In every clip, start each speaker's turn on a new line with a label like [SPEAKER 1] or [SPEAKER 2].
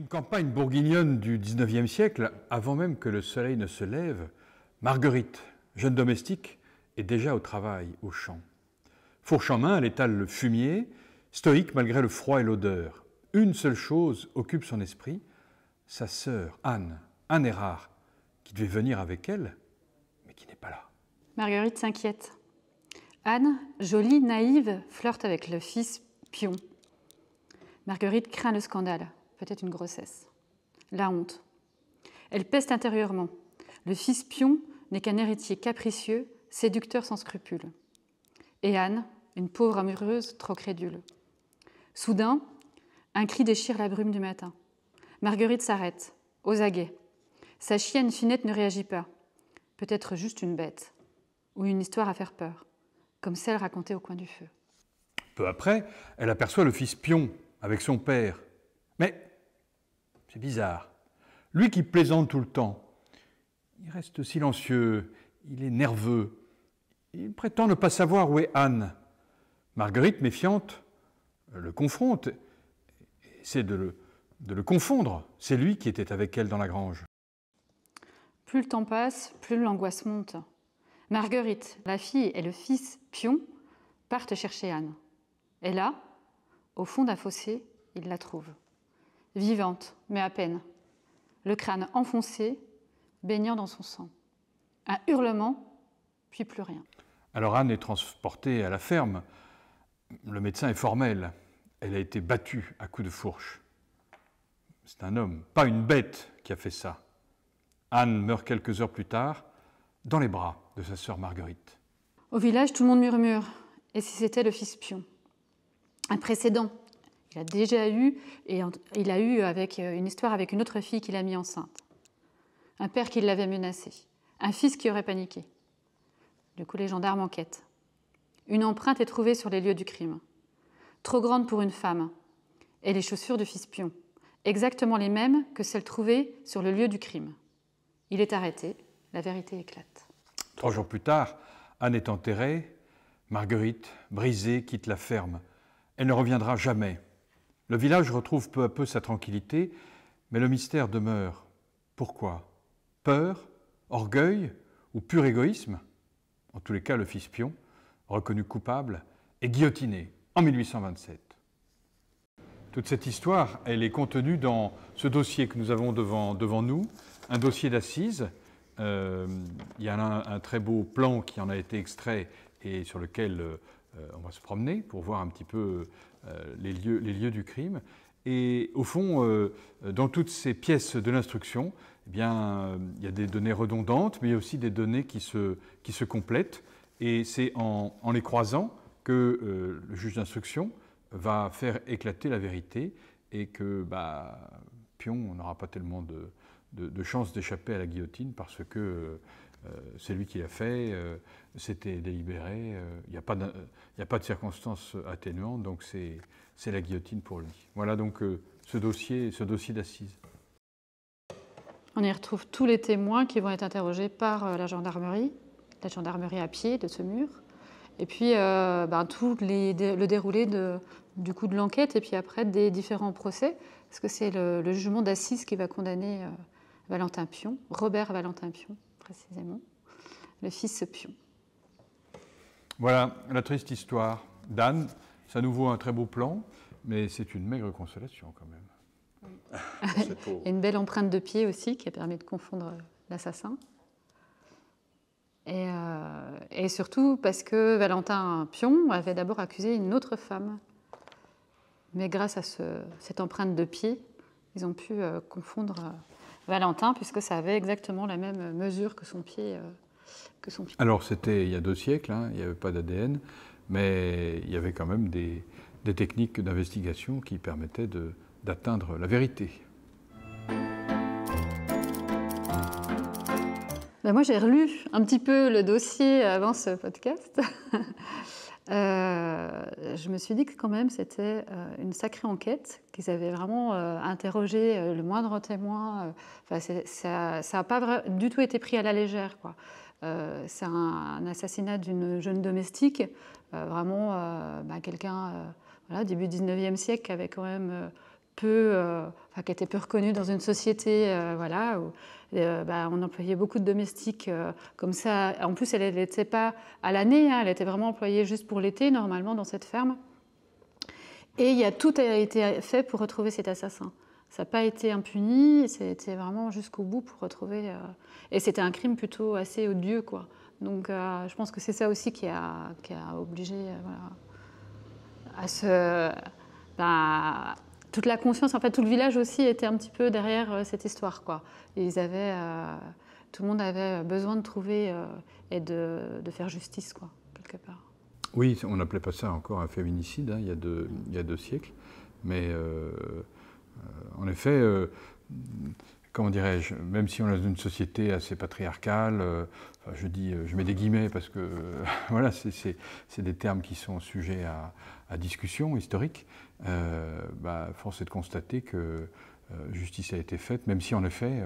[SPEAKER 1] une campagne bourguignonne du XIXe siècle, avant même que le soleil ne se lève, Marguerite, jeune domestique, est déjà au travail, au champ. Fourche en main, elle étale le fumier, stoïque malgré le froid et l'odeur. Une seule chose occupe son esprit, sa sœur, Anne Erard, qui devait venir avec elle, mais qui n'est pas là.
[SPEAKER 2] Marguerite s'inquiète. Anne, jolie, naïve, flirte avec le fils pion. Marguerite craint le scandale, peut-être une grossesse. La honte. Elle peste intérieurement. Le fils pion n'est qu'un héritier capricieux, séducteur sans scrupules. Et Anne, une pauvre amoureuse trop crédule. Soudain, un cri déchire la brume du matin. Marguerite s'arrête, aux aguets. Sa chienne Finette ne réagit pas. Peut-être juste une bête, ou une histoire à faire peur, comme celle racontée au coin du feu.
[SPEAKER 1] Peu après, elle aperçoit le fils pion avec son père. Mais c'est bizarre. Lui qui plaisante tout le temps, il reste silencieux, il est nerveux. Il prétend ne pas savoir où est Anne. Marguerite, méfiante, le confronte, essaie de le confondre. C'est lui qui était avec elle dans la grange.
[SPEAKER 2] Plus le temps passe, plus l'angoisse monte. Marguerite, la fille et le fils pion partent chercher Anne. Et là, au fond d'un fossé, ils la trouvent. Vivante, mais à peine. Le crâne enfoncé, baignant dans son sang. Un hurlement, puis plus rien.
[SPEAKER 1] Alors Anne est transportée à la ferme. Le médecin est formel. Elle a été battue à coups de fourche. C'est un homme, pas une bête, qui a fait ça. Anne meurt quelques heures plus tard, dans les bras de sa sœur Marguerite.
[SPEAKER 2] Au village, tout le monde murmure. Et si c'était le fils pion? Un précédent. Il a déjà eu, et il a eu avec une histoire avec une autre fille qu'il a mis enceinte. Un père qui l'avait menacé. Un fils qui aurait paniqué. Du coup, les gendarmes enquêtent. Une empreinte est trouvée sur les lieux du crime. Trop grande pour une femme. Et les chaussures du fils pion. Exactement les mêmes que celles trouvées sur le lieu du crime. Il est arrêté. La vérité éclate.
[SPEAKER 1] 3 jours plus tard, Anne est enterrée. Marguerite, brisée, quitte la ferme. Elle ne reviendra jamais. Le village retrouve peu à peu sa tranquillité, mais le mystère demeure. Pourquoi? Peur, orgueil ou pur égoïsme? En tous les cas, le fils pion, reconnu coupable, est guillotiné en 1827. Toute cette histoire, elle est contenue dans ce dossier que nous avons devant nous, un dossier d'assises. Il y a un très beau plan qui en a été extrait et sur lequel on va se promener pour voir un petit peu les lieux du crime. Et au fond, dans toutes ces pièces de l'instruction, eh bien, il y a des données redondantes, mais il y a aussi des données qui se complètent. Et c'est en les croisant que le juge d'instruction va faire éclater la vérité et que Pion n'aura pas tellement de chances d'échapper à la guillotine parce que c'est lui qui l'a fait, c'était délibéré, il n'y a pas de circonstances atténuantes, donc c'est la guillotine pour lui. Voilà donc ce dossier d'assises.
[SPEAKER 2] On y retrouve tous les témoins qui vont être interrogés par la gendarmerie à pied de ce mur, et puis tout le déroulé du coup de l'enquête, et puis après des différents procès, parce que c'est le jugement d'assises qui va condamner Valentin Pion, Robert Valentin Pion précisément, le fils Pion.
[SPEAKER 1] Voilà la triste histoire d'Anne. C'est à nouveau un très beau plan, mais c'est une maigre consolation quand même.
[SPEAKER 2] Et une belle empreinte de pied aussi qui a permis de confondre l'assassin. Et surtout parce que Valentin Pion avait d'abord accusé une autre femme. Mais grâce à cette empreinte de pied, ils ont pu confondre Valentin, puisque ça avait exactement la même mesure que son pied.
[SPEAKER 1] Alors c'était il y a 2 siècles, il n'y avait pas d'ADN, mais il y avait quand même des techniques d'investigation qui permettaient d'atteindre la vérité.
[SPEAKER 2] Moi, j'ai relu un petit peu le dossier avant ce podcast. Je me suis dit que quand même c'était une sacrée enquête, qu'ils avaient vraiment interrogé le moindre témoin. Ça n'a pas du tout été pris à la légère, quoi. C'est un assassinat d'une jeune domestique, vraiment quelqu'un début 19e siècle qui avait quand même qui était peu reconnue dans une société, voilà, où on employait beaucoup de domestiques comme ça. En plus, elle n'était pas à l'année, hein, elle était vraiment employée juste pour l'été, normalement, dans cette ferme. Et tout a été fait pour retrouver cet assassin. Ça n'a pas été impuni, c'était vraiment jusqu'au bout pour retrouver... Et c'était un crime plutôt assez odieux, quoi. Donc je pense que c'est ça aussi qui a obligé à se... toute la conscience, en fait, tout le village aussi était un petit peu derrière cette histoire, quoi. Tout le monde avait besoin de trouver et de faire justice, quoi, quelque part.
[SPEAKER 1] Oui, on n'appelait pas ça encore un féminicide, hein, il y a 2 siècles, mais en effet, comment dirais-je, même si on est dans une société assez patriarcale, je mets des guillemets parce que voilà, c'est des termes qui sont sujets à discussion historique, force est de constater que justice a été faite, même si en effet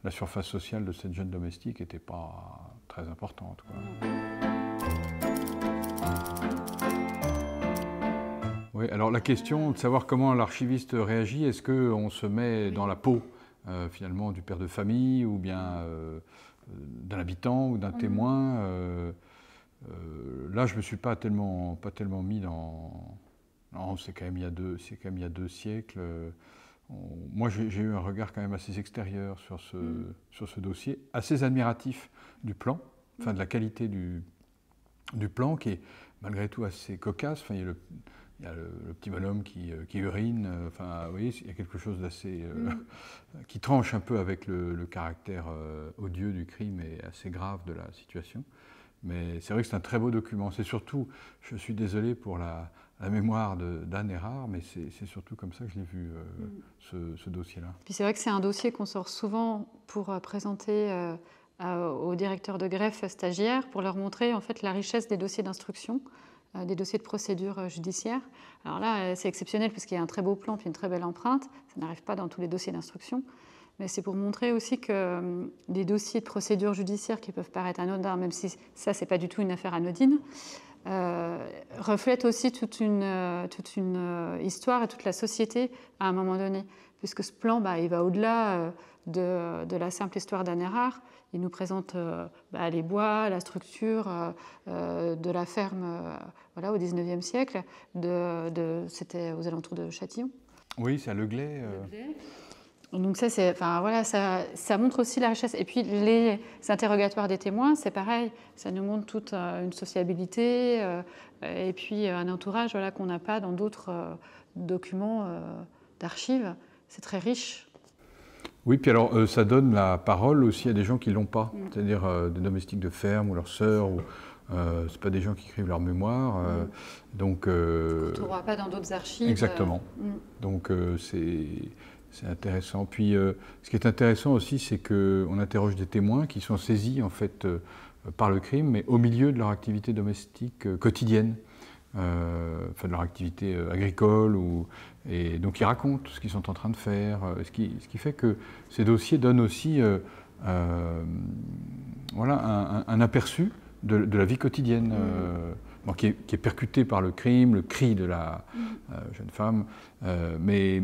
[SPEAKER 1] la surface sociale de cette jeune domestique n'était pas très importante, quoi. Oui, alors la question de savoir comment l'archiviste réagit, est-ce qu'on se met dans la peau finalement du père de famille ou bien d'un habitant ou d'un témoin là, je ne me suis pas tellement mis dans... Non, c'est quand même il y a 2 siècles. Moi, j'ai eu un regard quand même assez extérieur sur ce dossier, assez admiratif du plan, enfin de la qualité du plan qui est malgré tout assez cocasse. Enfin, il y a le petit bonhomme qui urine. Enfin, vous voyez, il y a quelque chose d'assez qui tranche un peu avec le caractère odieux du crime et assez grave de la situation. Mais c'est vrai que c'est un très beau document. C'est surtout, je suis désolé pour la mémoire d'Anne Erard, mais c'est surtout comme ça que je l'ai vu, ce dossier-là.
[SPEAKER 2] Puis c'est vrai que c'est un dossier qu'on sort souvent pour présenter aux directeurs de greffe stagiaires, pour leur montrer en fait la richesse des dossiers d'instruction, des dossiers de procédure judiciaire. Alors là, c'est exceptionnel parce qu'il y a un très beau plan puis une très belle empreinte. Ça n'arrive pas dans tous les dossiers d'instruction. Mais c'est pour montrer aussi que des dossiers de procédure judiciaire qui peuvent paraître anodins, même si ça, c'est pas du tout une affaire anodine, reflètent aussi toute une histoire et toute la société à un moment donné. Puisque ce plan, il va au-delà de la simple histoire d'Anne Erard. Il nous présente les bois, la structure de la ferme au XIXe siècle. C'était aux alentours de Châtillon.
[SPEAKER 1] Oui, c'est à Leglay.
[SPEAKER 2] Donc ça montre aussi la richesse. Et puis les interrogatoires des témoins, c'est pareil, ça nous montre toute une sociabilité et puis un entourage qu'on n'a pas dans d'autres documents d'archives. C'est très riche.
[SPEAKER 1] Oui, puis alors ça donne la parole aussi à des gens qui ne l'ont pas, c'est-à-dire des domestiques de ferme ou leurs sœurs. C'est pas des gens qui écrivent leur mémoire, donc.
[SPEAKER 2] On ne trouvera pas dans d'autres archives.
[SPEAKER 1] Exactement. Donc c'est intéressant. Puis ce qui est intéressant aussi, c'est qu'on interroge des témoins qui sont saisis en fait par le crime, mais au milieu de leur activité domestique quotidienne, de leur activité agricole, et donc ils racontent ce qu'ils sont en train de faire, ce qui fait que ces dossiers donnent aussi un aperçu de la vie quotidienne. Qui est percuté par le crime, le cri de la jeune femme, mais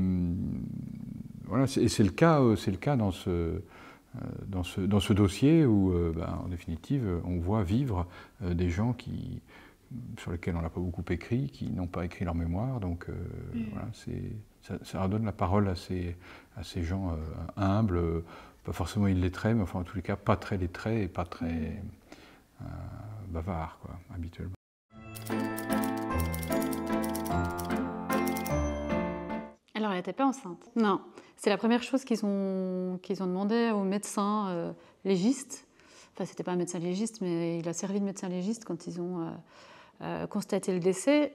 [SPEAKER 1] voilà, et c'est le cas dans ce dossier où, en définitive, on voit vivre des gens sur lesquels on n'a pas beaucoup écrit, qui n'ont pas écrit leur mémoire, donc voilà, ça redonne la parole à ces gens humbles, pas forcément illettrés, mais enfin en tous les cas pas très lettrés et pas très bavards, quoi, habituellement.
[SPEAKER 2] Alors, elle n'était pas enceinte. Non. C'est la première chose qu'ils ont demandé au médecin légiste. Enfin, c'était pas un médecin légiste, mais il a servi de médecin légiste quand ils ont constaté le décès.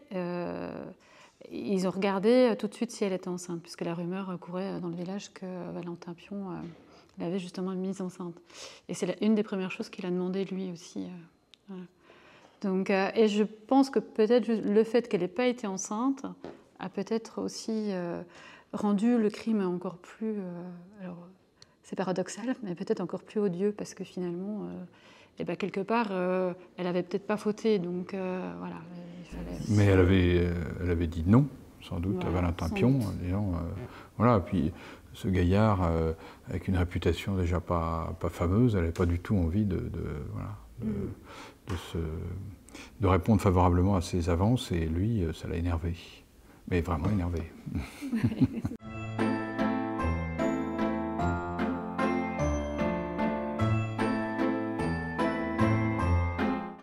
[SPEAKER 2] Ils ont regardé tout de suite si elle était enceinte, puisque la rumeur courait dans le village que Valentin Pion l'avait justement mise enceinte. Et c'est une des premières choses qu'il a demandé lui aussi. Voilà. Donc, et je pense que peut-être le fait qu'elle n'ait pas été enceinte a peut-être aussi rendu le crime encore plus... alors, c'est paradoxal, mais peut-être encore plus odieux, parce que finalement, quelque part, elle n'avait peut-être pas fauté, donc voilà.
[SPEAKER 1] Mais elle avait dit non. sans doute, à
[SPEAKER 2] Voilà,
[SPEAKER 1] Valentin
[SPEAKER 2] sans
[SPEAKER 1] Pion,
[SPEAKER 2] doute.
[SPEAKER 1] en disant, voilà, puis ce gaillard, avec une réputation déjà pas fameuse, elle n'avait pas du tout envie voilà, de répondre favorablement à ses avances, et lui, ça l'a énervé, mais vraiment énervé.